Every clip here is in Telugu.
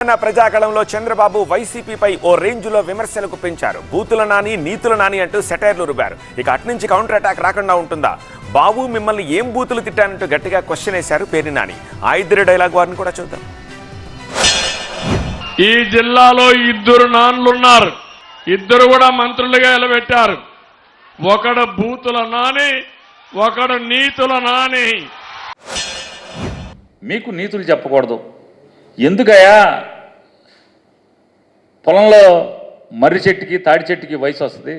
ప్రజాకళంలో చంద్రబాబు వైసీపీపై ఓ రేంజ్లో విమర్శలకు పెంచారు. బూతుల నాని నీతుల నాని అంటూ సెటైర్లు రుబారు. ఇక అట్నుంచి కౌంటర్ అటాక్ రాకుండా ఉంటుందా? బాబు మిమ్మల్ని ఏం బూతులు తిట్టానంటూ గట్టిగా క్వశ్చన్ వేశారు పేర్ని నాని. ఆ ఇద్దరు డైలాగ్ వారిని కూడా చూద్దాం. ఈ జిల్లాలో ఇద్దరు నాన్లున్నారు. ఇద్దరు కూడా మంత్రులుగా నిలబెట్టారు. ఒకడు బూతుల నాని, ఒకడు నీతుల నాని. మీకు నీతులు చెప్పకూడదు ఎందుకయ్యా? పొలంలో మర్రి చెట్టుకి తాడి చెట్టుకి వయసు వస్తుంది.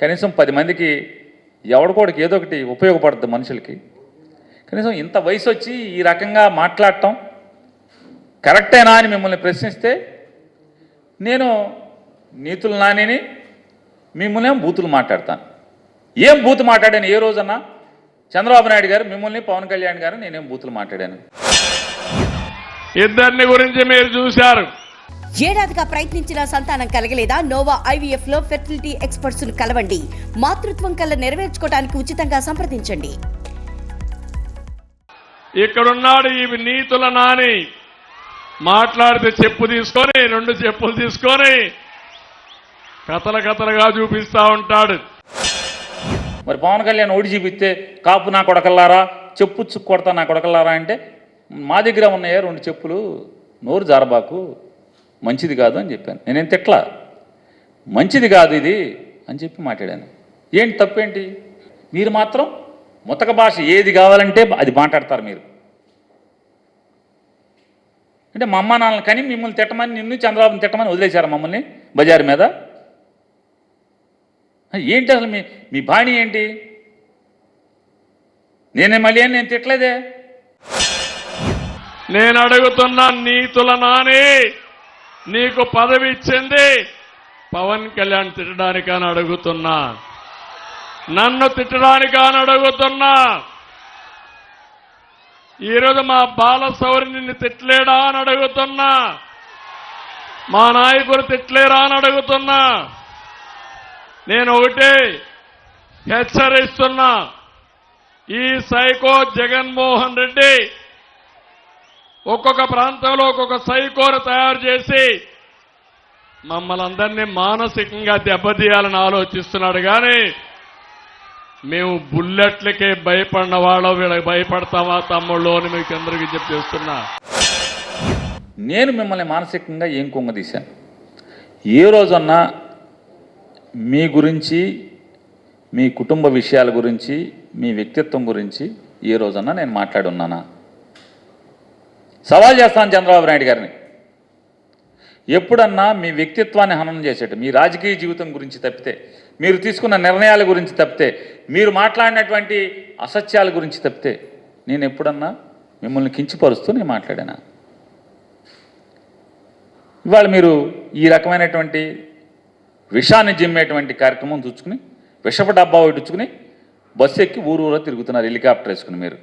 కనీసం 10 మందికి ఎవడికోడికి ఏదో ఒకటి ఉపయోగపడుతుంది మనుషులకి. కనీసం ఇంత వయసు వచ్చి ఈ రకంగా మాట్లాడటం కరెక్టేనా అని మిమ్మల్ని ప్రశ్నిస్తే నేను నీతులు నానిని, మిమ్మల్ని ఏం బూతులు మాట్లాడతాను. ఏం బూతు మాట్లాడాను ఏ రోజన్నా? చంద్రబాబు నాయుడు గారు మిమ్మల్ని, పవన్ కళ్యాణ్ గారు నేనేం బూతులు మాట్లాడాను? ఇద్దరిని గురించి మీరు చూశారు. ఏడాదిగా ప్రయత్నించిన సంతానం కలగలేదా? నోవా IVF లో ఫెర్టిలిటీ ఎక్స్పర్ట్స్ ను కలవండి. మాతృత్వం కల్లా నెరవేర్చుకోవడానికి ఉచితంగా సంప్రదించండి. ఇక్కడున్నాడు ఈ నీతుల నాని. మాట్లాడితే చెప్పు తీసుకొని 2 చెప్పులు తీసుకొని కథలుగా చూపిస్తా ఉంటాడు. మరి పవన్ కళ్యాణ్ ఓడి చూపిస్తే కాపు నా కొడకల్లారా, చెప్పు కొడతా నా కొడకల్లారా అంటే మా దగ్గర ఉన్నాయా 2 చెప్పులు, నోరు జారబాకు, మంచిది కాదు అని చెప్పాను. నేనేం తిట్లా, మంచిది కాదు ఇది అని చెప్పి మాట్లాడాను. ఏంటి తప్పేంటి? మీరు మాత్రం ముతక భాష ఏది కావాలంటే అది మాట్లాడతారు మీరు. అంటే మా అమ్మ నాన్నలు కానీ మిమ్మల్ని తిట్టమని, నిన్ను చంద్రబాబుని తిట్టమని వదిలేశారు మమ్మల్ని బజారు మీద. ఏంటి అసలు మీ బాణి ఏంటి? నేను తిట్టలేదే. నేను అడుగుతున్నా నీతుల నాని, నీకు పదవి ఇచ్చింది పవన్ కళ్యాణ్ తిట్టడానికని అడుగుతున్నా, నన్ను తిట్టడానికని అడుగుతున్నా. ఈరోజు మా బాలశౌరి నిన్ను తిట్టలేడా అని అడుగుతున్నా, మా నాయకులు తిట్టలేరా అని అడుగుతున్నా. నేను ఒకటే హెచ్చరిస్తున్నా, ఈ సైకో జగన్మోహన్ రెడ్డి ఒక్కొక్క ప్రాంతంలో ఒక్కొక్క సైకోను తయారు చేసి మమ్మల్ని అందరినీ మానసికంగా దెబ్బతీయాలని ఆలోచిస్తున్నాడు. కానీ మేము బుల్లెట్లకే భయపడిన వాళ్ళం, వీళ్ళకి భయపడతావా తమ్ముళ్ళు అని మీకు అందరికీ చెప్పేస్తున్నా. నేను మిమ్మల్ని మానసికంగా ఏం కుంగదీశాను? ఏ రోజన్నా మీ గురించి, మీ కుటుంబ విషయాల గురించి, మీ వ్యక్తిత్వం గురించి ఏ రోజన్నా నేను మాట్లాడున్నానా? సవాల్ చేస్తాను చంద్రబాబు నాయుడు గారిని. ఎప్పుడన్నా మీ వ్యక్తిత్వాన్ని హననం చేసేట్టు, మీ రాజకీయ జీవితం గురించి తప్పితే, మీరు తీసుకున్న నిర్ణయాల గురించి తప్పితే, మీరు మాట్లాడినటువంటి అసత్యాల గురించి తప్పితే నేను ఎప్పుడన్నా మిమ్మల్ని కించపరుస్తూ నేను మాట్లాడానా? ఇవాళ మీరు ఈ రకమైనటువంటి విషాన్ని జిమ్మేటువంటి కార్యక్రమం చూసుకుని, విషపు డబ్బా ఒకటిచ్చుకుని బస్సు ఎక్కి ఊరూరా తిరుగుతున్నారు హెలికాప్టర్ వేసుకుని మీరు.